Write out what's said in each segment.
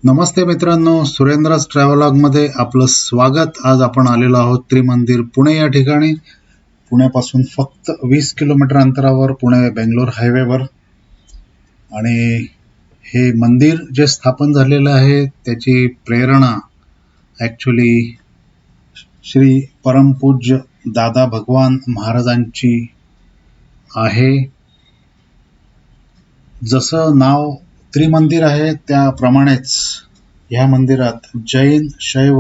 नमस्ते मित्रांनो, सुरेंद्रस ट्रॅव्हलॉगमध्ये आपलं स्वागत. आज आपण आलेलो आहोत त्रिमंदिर पुणे या ठिकाणी. पुण्यापासून फक्त 20 किलोमीटर अंतरावर पुणे बेंगलोर हायवेवर. आणि हे मंदिर जे स्थापन झालेलं आहे त्याची प्रेरणा ॲक्च्युली श्री परमपूज्य दादा भगवान महाराजांची आहे. जसं नाव त्रिमंदिर आहे त्याप्रमाणेच ह्या मंदिरात जैन, शैव,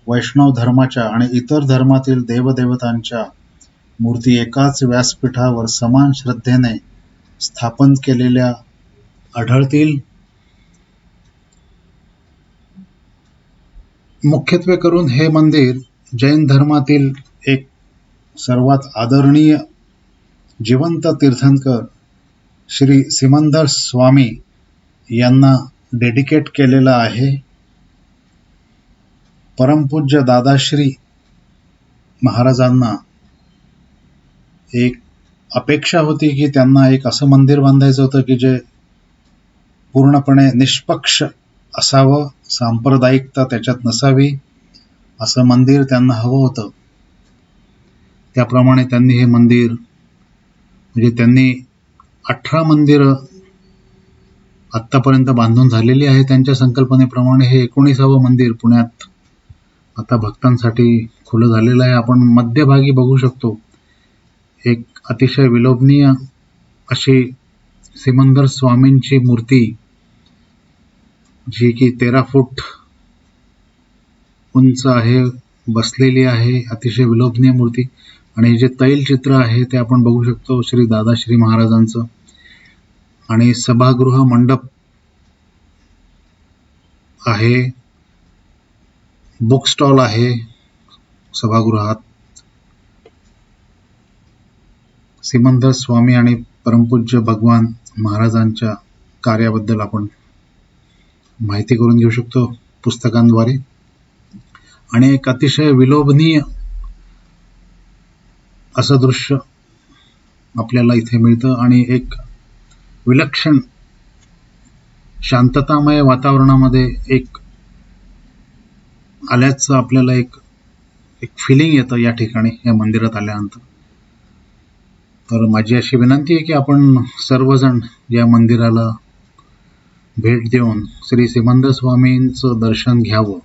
वैष्णव धर्माच्या आणि इतर धर्मातील देवदेवतांच्या मूर्ती एकाच व्यासपीठावर समान श्रद्धेने स्थापन केलेल्या आढळतील. मुख्यत्वे करून हे मंदिर जैन धर्मातील एक सर्वात आदरणीय जिवंत तीर्थंकर श्री सिमंदर स्वामी यांना डेडिकेट केलेलं आहे. परमपूज्य दादाश्री महाराजांना एक अपेक्षा होती की त्यांना एक असं मंदिर बांधायचं होतं की जे पूर्णपणे निष्पक्ष असावं, सांप्रदायिकता त्याच्यात नसावी, असं मंदिर त्यांना हवं होतं. त्याप्रमाणे त्यांनी हे मंदिर म्हणजे त्यांनी 18 मंदिरं आत्तापर्यंत बांधून झालेली आहे. त्यांच्या संकल्पनेप्रमाणे हे 19वे मंदिर पुण्यात आता भक्तांसाठी खुलं झालेलं आहे. आपण मध्यभागी बघू शकतो एक अतिशय विलोभनीय अशी सिमंदर स्वामींची मूर्ती, जी की 13 फूट उंच आहे, बसलेली आहे. अतिशय विलोभनीय मूर्ती. आणि हे जे तैलचित्र आहे ते आपण बघू शकतो श्री दादाश्री महाराजांचं. आणि सभागृह मंडप आहे, बुक स्टॉल आहे सभागृहात. सिमंदर स्वामी आणि परमपूज्य भगवान महाराजांच्या कार्याबद्दल आपण माहिती करून घेऊ शकतो पुस्तकांद्वारे. आणि एक अतिशय विलोभनीय असं दृश्य आपल्याला इथे मिळतं. आणि एक विलक्षण शांततामय वातावरणामध्ये एक आल्याचं आपल्याला एक फिलिंग येतं या ठिकाणी, या मंदिरात आल्यानंतर. तर माझी अशी विनंती आहे की आपण सर्वजण या मंदिराला भेट देऊन श्री सिमंदर स्वामींचं दर्शन घ्यावं.